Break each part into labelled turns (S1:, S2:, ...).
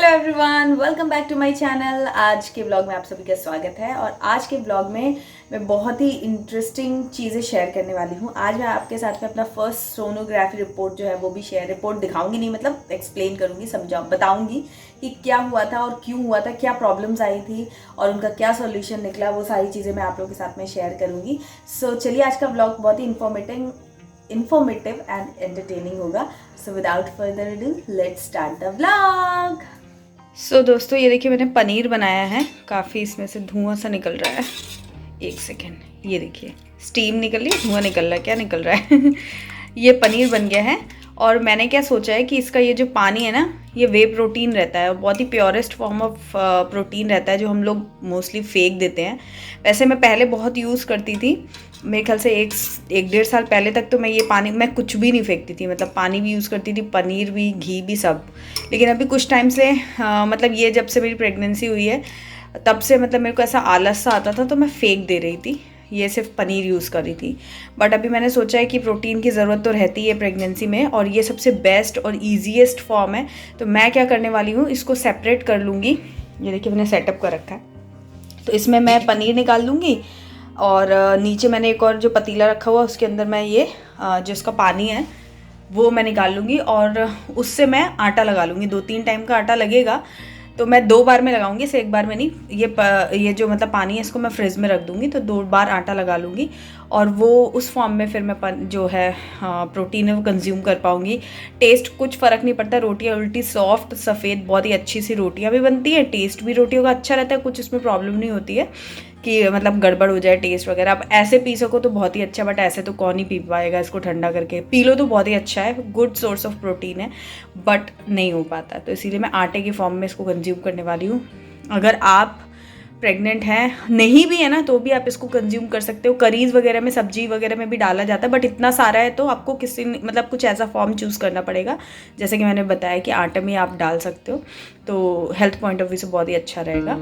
S1: Hello everyone, welcome back to my channel. आज के blog में आप सभी का स्वागत है। और आज के ब्लॉग में मैं बहुत ही इंटरेस्टिंग चीज़ें शेयर करने वाली हूँ। आज मैं आपके साथ में अपना फर्स्ट सोनोग्राफी रिपोर्ट जो है वो भी रिपोर्ट दिखाऊंगी, नहीं मतलब एक्सप्लेन करूँगी, बताऊँगी कि क्या हुआ था और क्यों हुआ था, क्या प्रॉब्लम्स आई थी और उनका क्या सोल्यूशन निकला। वो सारी चीज़ें मैं आप लोगों के साथ में शेयर करूँगी। सो चलिए, आज का ब्लॉग बहुत ही informative and entertaining होगा। So without further ado, let's start the vlog। So दोस्तों, ये देखिए मैंने पनीर बनाया है। काफ़ी इसमें से धुआं सा निकल रहा है। एक सेकेंड, ये देखिए स्टीम निकल रही है, धुआं निकल रहा है, क्या निकल रहा है ये पनीर बन गया है। और मैंने क्या सोचा है कि इसका ये जो पानी है ना, ये वे प्रोटीन रहता है, बहुत ही प्योरेस्ट फॉर्म ऑफ प्रोटीन रहता है जो हम लोग मोस्टली फेंक देते हैं। वैसे मैं पहले बहुत यूज़ करती थी, मेरे ख्याल से एक डेढ़ साल पहले तक तो मैं ये पानी मैं कुछ भी नहीं फेंकती थी, मतलब पानी भी यूज़ करती थी, पनीर भी, घी भी, सब। लेकिन अभी कुछ टाइम से मतलब ये जब से मेरी प्रेगनेंसी हुई है तब से मतलब मेरे को ऐसा आलस सा आता था तो मैं फेंक दे रही थी, ये सिर्फ पनीर यूज़ कर रही थी। बट अभी मैंने सोचा है कि प्रोटीन की ज़रूरत तो रहती है प्रेगनेंसी में, और ये सबसे बेस्ट और ईजीएस्ट फॉर्म है। तो मैं क्या करने वाली हूँ, इसको सेपरेट कर लूँगी। ये देखिए मैंने सेटअप कर रखा है। तो इसमें मैं पनीर निकाल लूँगी और नीचे मैंने एक और जो पतीला रखा हुआ उसके अंदर मैं ये जो इसका पानी है वो मैं निकाल लूँगी और उससे मैं आटा लगा लूँगी। 2-3 टाइम का आटा लगेगा, तो मैं 2 बार में लगाऊंगी, इसे एक बार में नहीं। ये जो मतलब पानी है इसको मैं फ्रिज में रख दूँगी, तो 2 बार आटा लगा लूँगी और वो उस फॉर्म में फिर मैं जो है प्रोटीन है वो कंज्यूम कर पाऊँगी। टेस्ट कुछ फ़र्क नहीं पड़ता, रोटियाँ उल्टी सॉफ्ट सफ़ेद बहुत ही अच्छी सी रोटियाँ भी बनती है, टेस्ट भी रोटियों का अच्छा रहता है, कुछ इसमें प्रॉब्लम नहीं होती है कि मतलब गड़बड़ हो जाए टेस्ट वगैरह। आप ऐसे पी सको तो बहुत ही अच्छा, बट ऐसे तो कौन ही पी पाएगा, इसको ठंडा करके पी लो तो बहुत ही अच्छा है, गुड सोर्स ऑफ प्रोटीन है, बट नहीं हो पाता। तो इसीलिए मैं आटे की फॉर्म में इसको कंज्यूम करने वाली हूँ। अगर आप प्रेग्नेंट हैं, नहीं भी है ना, तो भी आप इसको कंज्यूम कर सकते हो। करीज़ वगैरह में, सब्जी वगैरह में भी डाला जाता है, बट इतना सारा है तो आपको किसी मतलब कुछ ऐसा फॉर्म चूज़ करना पड़ेगा। जैसे कि मैंने बताया कि आटे में आप डाल सकते हो, तो हेल्थ पॉइंट ऑफ व्यू से बहुत ही अच्छा रहेगा।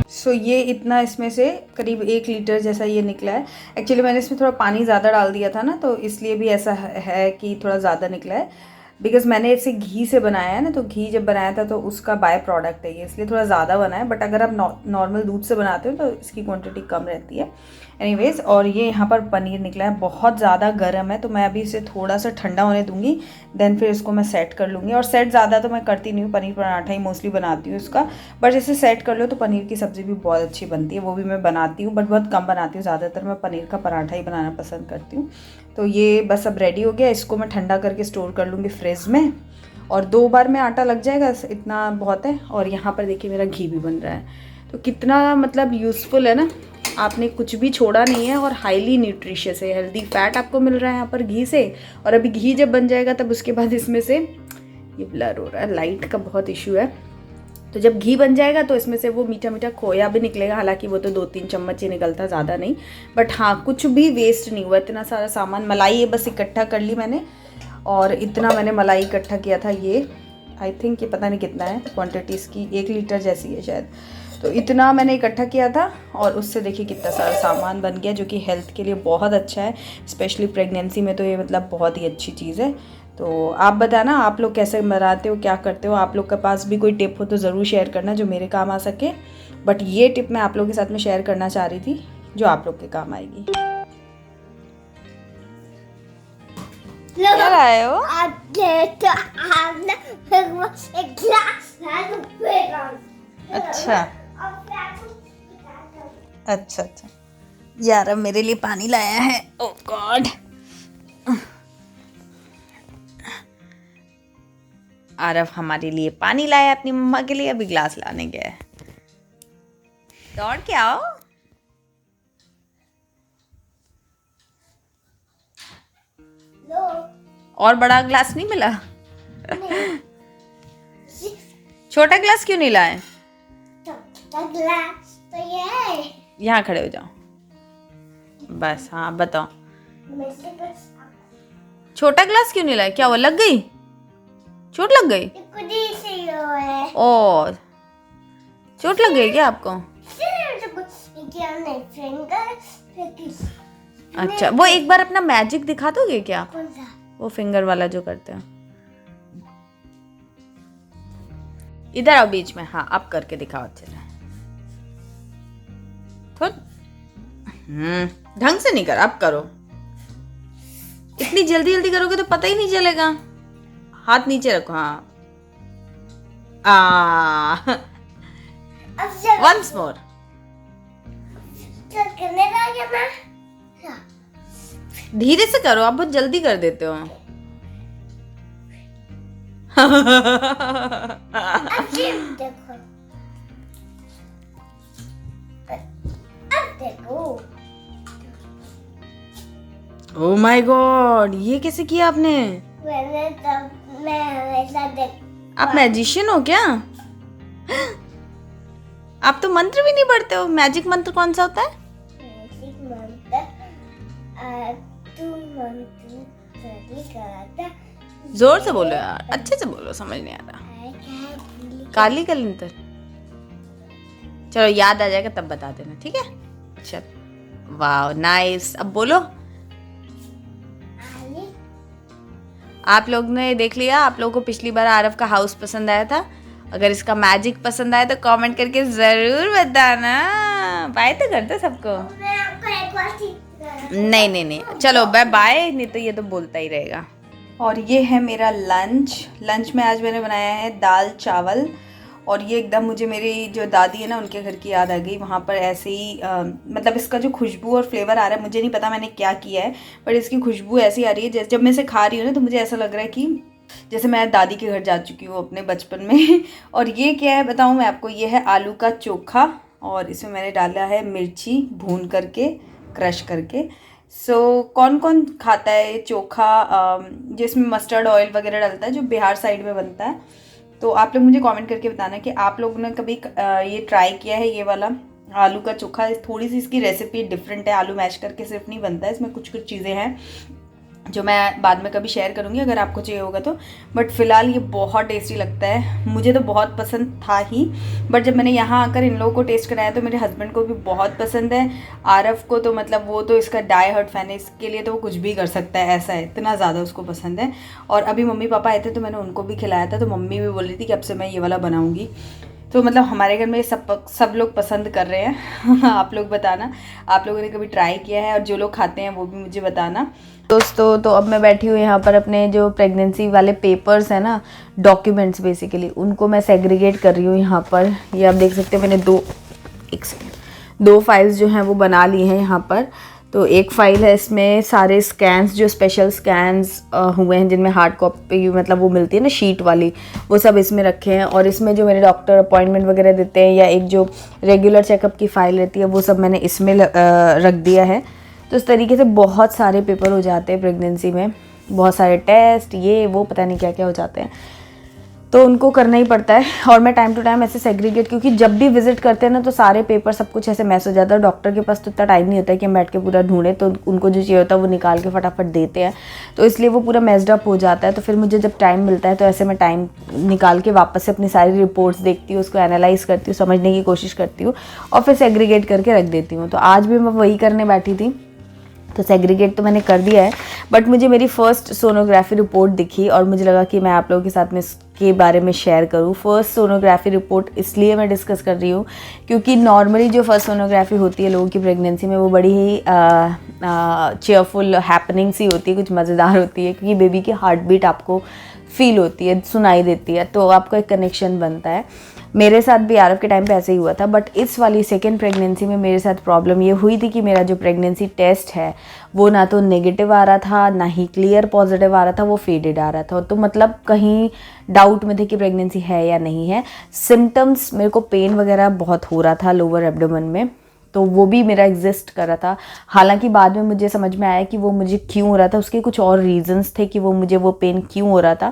S1: सो ये इतना इसमें से करीब 1 लीटर जैसा ये निकला है। एक्चुअली मैंने इसमें थोड़ा पानी ज़्यादा डाल दिया था ना, तो इसलिए भी ऐसा है कि थोड़ा ज़्यादा निकला है। बिकॉज़ मैंने इसे घी से बनाया है ना, तो घी जब बनाया था तो उसका बाय प्रोडक्ट है ये, इसलिए थोड़ा ज़्यादा बना है। बट अगर आप नॉर्मल दूध से बनाते हो तो इसकी क्वांटिटी कम रहती है। एनीवेज, और ये यहाँ पर पनीर निकला है, बहुत ज़्यादा गर्म है, तो मैं अभी इसे थोड़ा सा ठंडा होने दूँगी, देन फिर इसको मैं सेट कर लूँगी। और सेट ज़्यादा तो मैं करती नहीं हूँ, पनीर पराठा ही मोस्टली बनाती हूँ इसका। बट इसे सेट कर लो तो पनीर की सब्ज़ी भी बहुत अच्छी बनती है, वो भी मैं बनाती हूँ, बट बहुत कम बनाती हूँ। ज़्यादातर मैं पनीर का पराठा ही बनाना पसंद करती हूँ। तो ये बस अब रेडी हो गया, इसको मैं ठंडा करके स्टोर कर लूँगी फ्रिज में, और 2 बार में आटा लग जाएगा, इतना बहुत है। और यहाँ पर देखिए मेरा घी भी बन रहा है, तो कितना मतलब यूज़फुल है ना, आपने कुछ भी छोड़ा नहीं है, और हाईली न्यूट्रिशियस है, हेल्दी फैट आपको मिल रहा है यहाँ पर घी से। और अभी घी जब बन जाएगा तब उसके बाद इसमें से, ये ब्लर हो रहा है, लाइट का बहुत इशू है, तो जब घी बन जाएगा तो इसमें से वो मीठा मीठा खोया भी निकलेगा। हालांकि वो तो 2-3 चम्मच ही निकलता, ज़्यादा नहीं, बट हाँ कुछ भी वेस्ट नहीं हुआ। इतना सारा सामान, मलाई ये बस इकट्ठा कर ली मैंने, और इतना मैंने मलाई इकट्ठा किया था। ये आई थिंक ये पता नहीं कितना है क्वांटिटी इसकी, 1 लीटर जैसी है शायद। तो इतना मैंने इकट्ठा किया था, और उससे देखिए कितना सारा सामान बन गया, जो कि हेल्थ के लिए बहुत अच्छा है, स्पेशली प्रेगनेंसी में तो ये मतलब बहुत ही अच्छी चीज़ है। तो आप बताना आप लोग कैसे बनाते हो, क्या करते हो, आप लोग के पास भी कोई टिप हो तो ज़रूर शेयर करना जो मेरे काम आ सके। बट ये टिप मैं आप लोगों के साथ में शेयर करना चाह रही थी जो आप लोग के काम आएगी। क्या लाए हो? अच्छा अच्छा अच्छा, यार अब मेरे लिए पानी लाया है। ओह गॉड, आरव हमारे लिए पानी लाया, अपनी मम्मा के लिए अभी ग्लास लाने गया है। दौड़ के आओ। और बड़ा ग्लास नहीं मिला? छोटा ग्लास क्यों नहीं लाए?
S2: छोटा ग्लास तो ये है।
S1: यहाँ खड़े हो जाओ बस। हाँ बताओ, छोटा ग्लास क्यों नहीं लाए? क्या वो लग गई? चोट लग गई? ओ, चोट लग गई क्या आपको? अच्छा, वो एक बार अपना मैजिक दिखा दोगे क्या? वो फिंगर वाला जो करते हैं। इधर आओ बीच में। हाँ, अब करके दिखाओ अच्छे से। ढंग से नहीं कर, अब करो। इतनी जल्दी जल्दी करोगे तो पता ही नहीं चलेगा। हाथ नीचे रखो। हाँ, वंस मोर। धीरे से करो, आप बहुत जल्दी कर देते हो। ओ माय गॉड, ये कैसे किया आपने?
S2: मैं हमेशा
S1: आप मैजिशियन हो क्या? आप तो मंत्र भी नहीं पढ़ते हो। मैजिक मंत्र कौन सा होता है? जोर से बोलो यार, अच्छे से बोलो, समझ नहीं आ रहा। काली कलंतर। चलो याद आ जाएगा तब बता देना, ठीक है? चलो, वाह नाइस। अब बोलो। आप लोग ने देख लिया, आप लोगों को पिछली बार आरव का हाउस पसंद आया था। अगर इसका मैजिक पसंद आया तो कमेंट करके जरूर बताना। बाय तो कर दो सबको। नहीं नहीं नहीं, चलो बाय बाय, नहीं तो ये तो बोलता ही रहेगा। और ये है मेरा लंच में आज मैंने बनाया है दाल चावल। और ये एकदम मुझे मेरी जो दादी है ना, उनके घर की याद आ गई। वहाँ पर ऐसे ही मतलब इसका जो खुशबू और फ्लेवर आ रहा है, मुझे नहीं पता मैंने क्या किया है, पर इसकी खुशबू ऐसी आ रही है जैसे जब मैं इसे खा रही हूँ ना, तो मुझे ऐसा लग रहा है कि जैसे मैं दादी के घर जा चुकी हूँ अपने बचपन में। और ये क्या है बताऊँ मैं आपको, ये है आलू का चोखा, और इसमें मैंने डाला है मिर्ची भून करके, क्रश करके। कौन कौन खाता है ये चोखा जिसमें मस्टर्ड ऑयल वगैरह डलता है, जो बिहार साइड में बनता है? तो आप लोग मुझे कमेंट करके बताना कि आप लोगों ने कभी ये ट्राई किया है, ये वाला आलू का चोखा। थोड़ी सी इसकी रेसिपी डिफरेंट है, आलू मैश करके सिर्फ नहीं बनता है, इसमें कुछ कुछ चीज़ें हैं जो मैं बाद में कभी शेयर करूँगी अगर आपको चाहिए होगा तो। बट फ़िलहाल ये बहुत टेस्टी लगता है, मुझे तो बहुत पसंद था ही, बट जब मैंने यहाँ आकर इन लोगों को टेस्ट कराया तो मेरे हस्बैंड को भी बहुत पसंद है। आरव को तो मतलब वो तो इसका डाई हार्ड फैन है, इसके लिए तो वो कुछ भी कर सकता है, ऐसा है, इतना ज़्यादा उसको पसंद है। और अभी मम्मी पापा आए थे तो मैंने उनको भी खिलाया था, तो मम्मी भी बोल रही थी कि अब से मैं ये वाला बनाऊँगी। तो मतलब हमारे घर में सब लोग पसंद कर रहे हैं। आप लोग बताना आप लोगों ने कभी ट्राई किया है, और जो लोग खाते हैं वो भी मुझे बताना। दोस्तों, तो अब मैं बैठी हूँ यहाँ पर, अपने जो प्रेगनेंसी वाले पेपर्स हैं ना, डॉक्यूमेंट्स बेसिकली, उनको मैं सेग्रीगेट कर रही हूँ यहाँ पर। ये आप देख सकते हैं मैंने दो फाइल्स जो हैं वो बना ली हैं यहाँ पर। तो एक फ़ाइल है, इसमें सारे स्कैन्स, जो स्पेशल स्कैन्स हुए हैं जिनमें हार्ड कॉपी मतलब वो मिलती है ना शीट वाली, वो सब इसमें रखे हैं। और इसमें जो मेरे डॉक्टर अपॉइंटमेंट वगैरह देते हैं, या एक जो रेगुलर चेकअप की फ़ाइल रहती है, वो सब मैंने इसमें रख दिया है। तो इस तरीके से बहुत सारे पेपर हो जाते हैं प्रेगनेंसी में, बहुत सारे टेस्ट, ये वो पता नहीं क्या क्या हो जाते हैं, तो उनको करना ही पड़ता है। और मैं टाइम टू टाइम ऐसे सेग्रीगेट, क्योंकि जब भी विजिट करते हैं ना तो सारे पेपर सब कुछ ऐसे मैस हो जाता है। डॉक्टर के पास तो इतना टाइम नहीं होता है कि हम बैठ के पूरा ढूंढें, तो उनको जो चाहिए होता है वो निकाल के फटाफट देते हैं, तो इसलिए वो पूरा मैस्ड अप हो जाता है। तो फिर मुझे जब टाइम मिलता है तो ऐसे मैं टाइम निकाल के वापस से अपनी सारी रिपोर्ट्स देखती हूँ, उसको एनालाइज करती हूँ, समझने की कोशिश करती हूँ, और फिर सेग्रीगेट करके रख देती हूँ। तो आज भी मैं वही करने बैठी थी, तो सेग्रीगेट तो मैंने कर दिया है, बट मुझे मेरी फ़र्स्ट सोनोग्राफी रिपोर्ट दिखी और मुझे लगा कि मैं आप लोगों के साथ में इसके बारे में शेयर करूं। फर्स्ट सोनोग्राफी रिपोर्ट इसलिए मैं डिस्कस कर रही हूँ क्योंकि नॉर्मली जो फर्स्ट सोनोग्राफी होती है लोगों की प्रेगनेंसी में, वो बड़ी ही चेयरफुल हैपनिंग सी होती है, कुछ मज़ेदार होती है, क्योंकि बेबी की हार्ट बीट आपको फील होती है, सुनाई देती है, तो आपका एक कनेक्शन बनता है। मेरे साथ भी आरव के टाइम पे ऐसे ही हुआ था, बट इस वाली सेकेंड प्रेगनेंसी में मेरे साथ प्रॉब्लम ये हुई थी कि मेरा जो प्रेगनेंसी टेस्ट है वो ना तो नेगेटिव आ रहा था, ना ही क्लियर पॉजिटिव आ रहा था, वो फेडेड आ रहा था। तो मतलब कहीं डाउट में थे कि प्रेगनेंसी है या नहीं है। सिम्टम्स, मेरे को पेन वगैरह बहुत हो रहा था लोअर एब्डोमेन में, तो वो भी मेरा एग्जिस्ट कर रहा था। हालांकि बाद में मुझे समझ में आया कि वो मुझे क्यों हो रहा था, उसके कुछ और रीजंस थे कि वो मुझे वो पेन क्यों हो रहा था।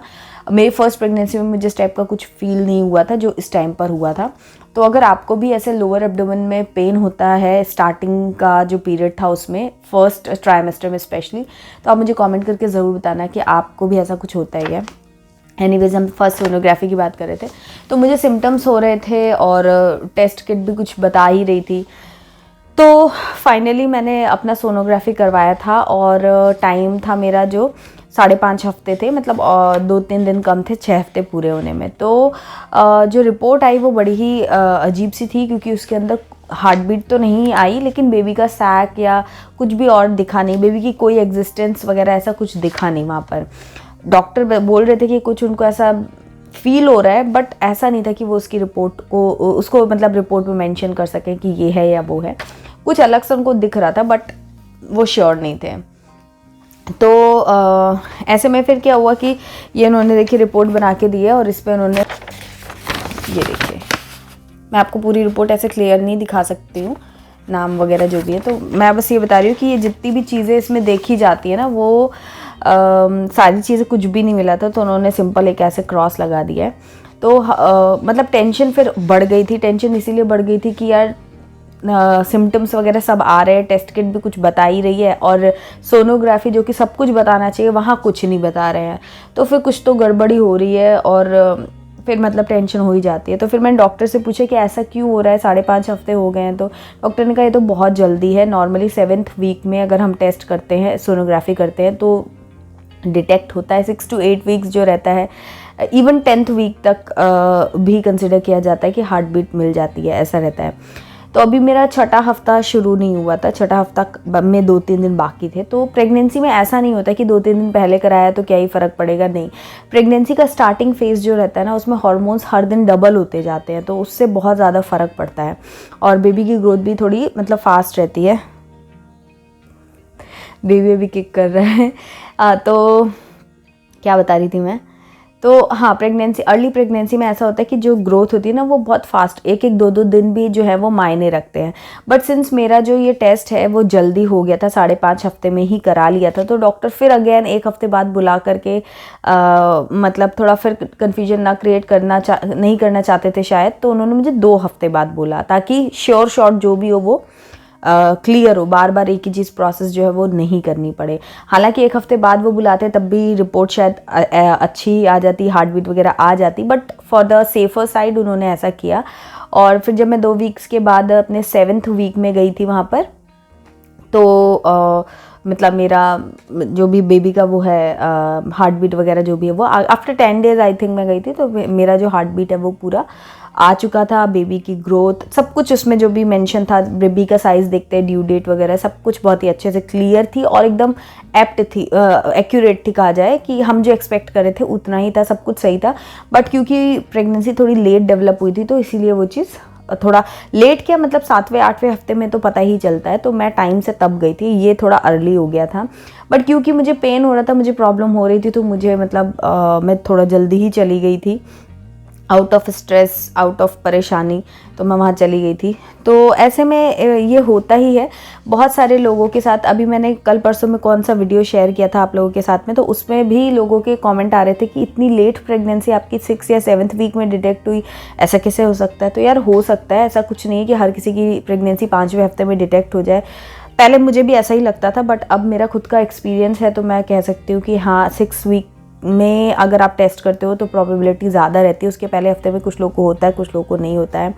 S1: मेरी फर्स्ट प्रेगनेंसी में मुझे इस टाइप का कुछ फील नहीं हुआ था जो इस टाइम पर हुआ था। तो अगर आपको भी ऐसे लोअर एब्डोमेन में पेन होता है स्टार्टिंग का जो पीरियड था उसमें, फर्स्ट ट्राइमेस्टर में स्पेशली, तो आप मुझे कमेंट करके ज़रूर बताना कि आपको भी ऐसा कुछ होता है क्या। एनीवेज, हम फर्स्ट सोनोग्राफी की बात कर रहे थे। तो मुझे सिम्टम्स हो रहे थे और टेस्ट किट भी कुछ बता ही रही थी। तो फाइनली मैंने अपना सोनोग्राफी करवाया था और टाइम था मेरा जो 5.5 हफ्ते थे, मतलब 2-3 दिन कम थे 6 हफ्ते पूरे होने में। तो जो रिपोर्ट आई वो बड़ी ही अजीब सी थी, क्योंकि उसके अंदर हार्ट बीट तो नहीं आई, लेकिन बेबी का सैक या कुछ भी और दिखा नहीं, बेबी की कोई एग्जिस्टेंस वगैरह ऐसा कुछ दिखा नहीं वहाँ पर। डॉक्टर बोल रहे थे कि कुछ उनको ऐसा फील हो रहा है, बट ऐसा नहीं था कि वो उसकी रिपोर्ट को उसको मतलब रिपोर्ट में मेंशन कर सकें कि ये है या वो है। कुछ अलग से उनको दिख रहा था बट वो श्योर नहीं थे। तो ऐसे में फिर क्या हुआ कि ये उन्होंने देखिए रिपोर्ट बना के दी है और इस पर उन्होंने ये देखिए, मैं आपको पूरी रिपोर्ट ऐसे क्लियर नहीं दिखा सकती हूँ, नाम वगैरह जो भी है, तो मैं बस ये बता रही हूँ कि ये जितनी भी चीज़ें इसमें देखी जाती है ना, वो सारी चीज़ें कुछ भी नहीं मिला था। तो उन्होंने सिंपल एक ऐसे क्रॉस लगा दिया है। तो मतलब टेंशन फिर बढ़ गई थी। टेंशन इसीलिए बढ़ गई थी कि यार सिम्टम्स वगैरह सब आ रहे हैं, टेस्ट किट भी कुछ बता ही रही है, और सोनोग्राफी जो कि सब कुछ बताना चाहिए वहाँ कुछ नहीं बता रहे हैं। तो फिर कुछ तो गड़बड़ी हो रही है और फिर मतलब टेंशन हो ही जाती है। तो फिर मैंने डॉक्टर से पूछा कि ऐसा क्यों हो रहा है, 5.5 हफ्ते हो गए हैं। तो डॉक्टर ने कहा ये तो बहुत जल्दी है, नॉर्मली 7th वीक में अगर हम टेस्ट करते हैं, सोनोग्राफी करते हैं तो डिटेक्ट होता है। 6 to 8 वीक्स जो रहता है, इवन 10th वीक तक भी कंसिडर किया जाता है कि हार्ट बीट मिल जाती है, ऐसा रहता है। तो अभी मेरा 6ठा हफ्ता शुरू नहीं हुआ था, 6ठा हफ्ता में 2-3 दिन बाकी थे। तो प्रेगनेंसी में ऐसा नहीं होता कि 2-3 दिन पहले कराया तो क्या ही फ़र्क पड़ेगा, नहीं। प्रेगनेंसी का स्टार्टिंग फेज़ जो रहता है ना, उसमें हार्मोन्स हर दिन डबल होते जाते हैं, तो उससे बहुत ज़्यादा फ़र्क पड़ता है और बेबी की ग्रोथ भी थोड़ी मतलब फास्ट रहती है। बेबी भी किक कर रहा है। तो क्या बता रही थी मैं, तो हाँ, प्रेगनेंसी, अर्ली प्रेगनेंसी में ऐसा होता है कि जो ग्रोथ होती है ना वो बहुत फास्ट, 1-1, 2-2 दिन भी जो है वो मायने रखते हैं। बट सिंस मेरा जो ये टेस्ट है वो जल्दी हो गया था, 5.5 हफ्ते में ही करा लिया था, तो डॉक्टर फिर अगेन 1 हफ्ते बाद बुला करके मतलब थोड़ा फिर कन्फ्यूजन ना क्रिएट नहीं करना चाहते थे शायद, तो उन्होंने मुझे 2 हफ्ते बाद बोला, ताकि श्योर शॉट जो भी हो वो क्लियर हो, बार बार एक ही चीज़ प्रोसेस जो है वो नहीं करनी पड़े। हालांकि 1 हफ्ते बाद वो बुलाते तब भी रिपोर्ट शायद अच्छी आ जाती, हार्ट बीट वगैरह आ जाती, but for the safer side उन्होंने ऐसा किया। और फिर जब मैं 2 वीक्स के बाद अपने 7th वीक में गई थी वहाँ पर, तो मतलब मेरा जो भी बेबी का वो है हार्ट बीट वगैरह जो भी है वो आफ्टर 10 डेज़ आई थिंक मैं गई थी, तो मेरा जो हार्ट बीट है वो पूरा आ चुका था। बेबी की ग्रोथ सब कुछ उसमें जो भी मेंशन था, बेबी का साइज़ देखते हैं, ड्यू डेट वगैरह सब कुछ बहुत ही अच्छे से क्लियर थी और एकदम एप्ट थी, एक्यूरेट थी कहा जाए, कि हम जो एक्सपेक्ट कर रहे थे उतना ही था, सब कुछ सही था। बट क्योंकि प्रेगनेंसी थोड़ी लेट डेवलप हुई थी तो इसीलिए वो चीज़ थोड़ा लेट, क्या मतलब 7वें-8वें हफ्ते में तो पता ही चलता है, तो मैं टाइम से तब गई थी, ये थोड़ा अर्ली हो गया था। बट क्योंकि मुझे पेन हो रहा था, मुझे प्रॉब्लम हो रही थी, तो मुझे मतलब मैं थोड़ा जल्दी ही चली गई थी, out of stress, out of परेशानी, तो मैं वहाँ चली गई थी। तो ऐसे में ये होता ही है बहुत सारे लोगों के साथ। अभी मैंने कल परसों में कौन सा वीडियो शेयर किया था आप लोगों के साथ में, तो उसमें भी लोगों के कमेंट आ रहे थे कि इतनी लेट प्रेगनेंसी आपकी 6 या 7th वीक में डिटेक्ट हुई, ऐसा कैसे हो सकता है। तो यार हो सकता है, ऐसा कुछ नहीं है कि हर किसी की प्रेगनेंसी 5वें हफ्ते में डिटेक्ट हो जाए। पहले मुझे भी ऐसा ही लगता था, बट अब मेरा खुद का एक्सपीरियंस है तो मैं कह सकती हूँ कि हाँ, 6 वीक में अगर आप टेस्ट करते हो तो प्रोबेबिलिटी ज़्यादा रहती है। उसके पहले हफ्ते में कुछ लोगों को होता है, कुछ लोगों को नहीं होता है,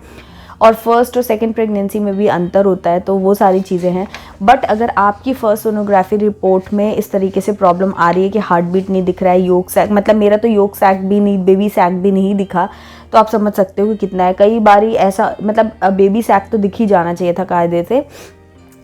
S1: और फर्स्ट और सेकंड प्रेगनेंसी में भी अंतर होता है, तो वो सारी चीज़ें हैं। बट अगर आपकी फर्स्ट सोनोग्राफी रिपोर्ट में इस तरीके से प्रॉब्लम आ रही है कि हार्ट बीट नहीं दिख रहा है, योग सैक, मतलब मेरा तो योग सैक भी नहीं, बेबी सैक भी नहीं दिखा, तो आप समझ सकते हो कि कितना है। कई बारी ऐसा, मतलब बेबी सैक तो दिख ही जाना चाहिए था कायदे से,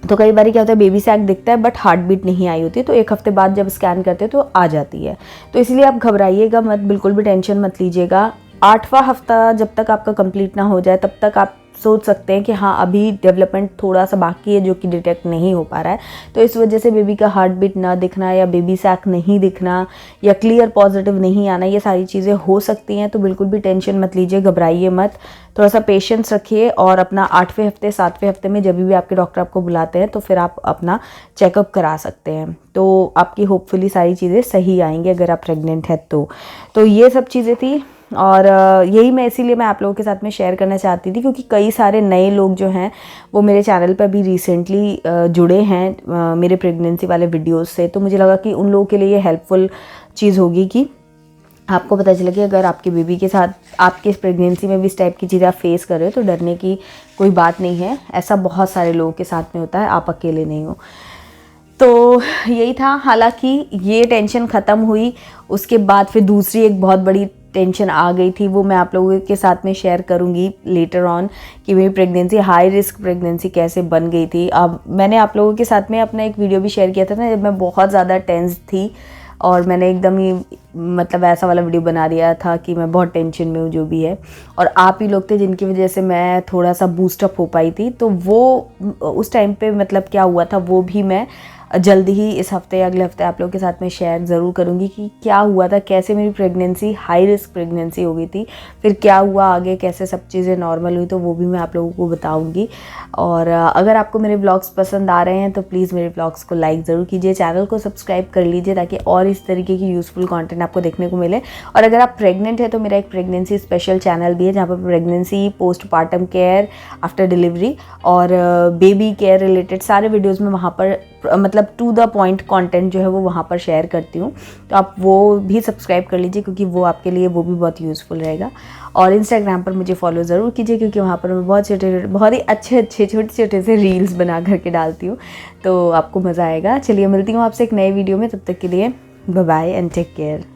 S1: तो कई बार क्या होता है बेबी सैक दिखता है बट हार्ट बीट नहीं आई होती है, तो 1 हफ्ते बाद जब स्कैन करते हैं तो आ जाती है। तो इसलिए आप घबराइएगा मत, बिल्कुल भी टेंशन मत लीजिएगा। 8वां हफ्ता जब तक आपका कंप्लीट ना हो जाए तब तक आप सोच सकते हैं कि हाँ अभी डेवलपमेंट थोड़ा सा बाकी है जो कि डिटेक्ट नहीं हो पा रहा है। तो इस वजह से बेबी का हार्ट बीट ना दिखना या बेबी सैक नहीं दिखना या क्लियर पॉजिटिव नहीं आना, ये सारी चीज़ें हो सकती हैं। तो बिल्कुल भी टेंशन मत लीजिए, घबराइए मत, थोड़ा सा पेशेंस रखिए और अपना 8वें हफ्ते 7वें हफ्ते में जब भी आपके डॉक्टर आपको बुलाते हैं तो फिर आप अपना चेकअप करा सकते हैं। तो आपकी होपफुली सारी चीज़ें सही आएंगी अगर आप प्रेग्नेंट हैं तो ये सब चीज़ें थी। और यही मैं इसीलिए मैं आप लोगों के साथ में शेयर करना चाहती थी क्योंकि कई सारे नए लोग जो हैं वो मेरे चैनल पर भी रिसेंटली जुड़े हैं मेरे प्रेगनेंसी वाले वीडियोस से। तो मुझे लगा कि उन लोगों के लिए ये हेल्पफुल चीज़ होगी कि आपको पता चले कि अगर आपके बेबी के साथ आपके प्रेगनेंसी में भी इस टाइप की चीज़ें आप फेस कर रहे हो तो डरने की कोई बात नहीं है। ऐसा बहुत सारे लोगों के साथ में होता है, आप अकेले नहीं हो। तो यही था। हालांकि ये टेंशन ख़त्म हुई, उसके बाद फिर दूसरी एक बहुत बड़ी टेंशन आ गई थी, वो मैं आप लोगों के साथ में शेयर करूंगी लेटर ऑन कि मेरी प्रेगनेंसी हाई रिस्क प्रेगनेंसी कैसे बन गई थी। अब मैंने आप लोगों के साथ में अपना एक वीडियो भी शेयर किया था ना, जब मैं बहुत ज़्यादा टेंस थी और मैंने एकदम ही मतलब ऐसा वाला वीडियो बना दिया था कि मैं बहुत टेंशन में हूँ जो भी है। और आप ही लोग थे जिनकी वजह से मैं थोड़ा सा बूस्टअप हो पाई थी। तो वो उस टाइम पे मतलब क्या हुआ था वो भी मैं जल्दी ही इस हफ्ते या अगले हफ्ते आप लोगों के साथ में शेयर ज़रूर करूँगी कि क्या हुआ था, कैसे मेरी प्रेगनेंसी हाई रिस्क प्रेगनेंसी हो गई थी, फिर क्या हुआ आगे, कैसे सब चीज़ें नॉर्मल हुई, तो वो भी मैं आप लोगों को बताऊँगी। और अगर आपको मेरे ब्लॉग्स पसंद आ रहे हैं तो प्लीज़ मेरे ब्लॉग्स को लाइक ज़रूर कीजिए, चैनल को सब्सक्राइब कर लीजिए ताकि और इस तरीके की यूज़फुल कंटेंट आपको देखने को मिले। और अगर आप प्रेग्नेंट है तो मेरा एक प्रेगनेंसी स्पेशल चैनल भी है जहाँ पर pregnancy, postpartum care, after delivery और बेबी केयर रिलेटेड सारे वीडियोज़ में वहाँ पर मतलब टू द पॉइंट कंटेंट जो है वो वहाँ पर शेयर करती हूँ। तो आप वो भी सब्सक्राइब कर लीजिए क्योंकि वो आपके लिए वो भी बहुत यूज़फुल रहेगा। और इंस्टाग्राम पर मुझे फॉलो ज़रूर कीजिए क्योंकि वहाँ पर मैं बहुत ही अच्छे छोटे से रील्स बना करके डालती हूँ, तो आपको मज़ा आएगा। चलिए मिलती हूँ आपसे एक नए वीडियो में, तब तक के लिए bye bye and take care.